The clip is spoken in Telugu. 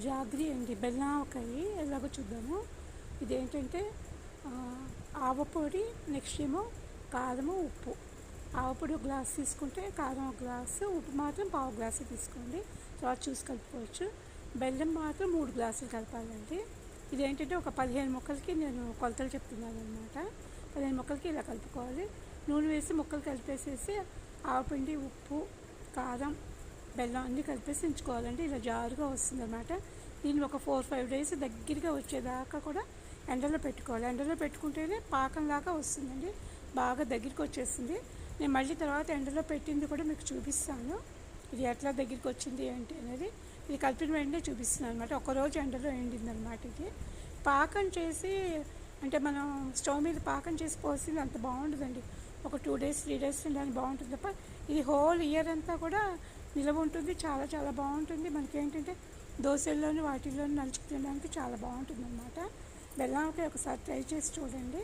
జాగ్రీ అండి, బెల్లం ఆవకాయ ఎలాగో చూద్దాము. ఇదేంటంటే ఆవపొడి, నెక్స్ట్ ఏమో కారము, ఉప్పు. ఆవపొడి ఒక గ్లాస్ తీసుకుంటే కారం ఒక గ్లాసు, ఉప్పు మాత్రం పావు గ్లాసు తీసుకోండి, తర్వాత చూసి కలుపుకోవచ్చు. బెల్లం మాత్రం 3 గ్లాసులు కలపాలండి. ఇదేంటంటే ఒక 15 ముక్కలకి నేను కొలతలు చెప్తున్నాను అనమాట. 15 ముక్కలకి ఇలా కలుపుకోవాలి. నూనె వేసి ముక్కలు కలిపేసేసి ఆవపిండి, ఉప్పు, కారం, బెల్లం అన్నీ కలిపేసి ఉంచుకోవాలండి. ఇలా జారుగా వస్తుంది అనమాట. దీన్ని ఒక 4-5 డేస్ దగ్గరగా వచ్చేదాకా కూడా ఎండలో పెట్టుకోవాలి. ఎండలో పెట్టుకుంటేనే పాకంలాగా వస్తుందండి, బాగా దగ్గరికి వచ్చేస్తుంది. నేను మళ్ళీ తర్వాత ఎండలో పెట్టింది కూడా మీకు చూపిస్తాను, ఇది ఎట్లా దగ్గరికి వచ్చింది ఏంటి అనేది. ఇది కలిపిన వెంటనే చూపిస్తున్నాను అనమాట. ఒకరోజు ఎండలో ఎండింది అనమాట. ఇది పాకం చేసి అంటే మనం స్టవ్ మీద పాకం చేసి పోసింది అంత బాగుంటుందండి. ఒక 2 డేస్ 3 డేస్ తినడానికి బాగుంటుంది తప్ప ఇది హోల్ ఇయర్ అంతా కూడా నిలవ ఉంటుంది. చాలా చాలా బాగుంటుంది. మనకి ఏంటంటే దోశల్లోని వాటిల్లోని నలుచుకు తినడానికి చాలా బాగుంటుంది అనమాట. బెల్లం ఒకసారి ట్రై చేసి చూడండి.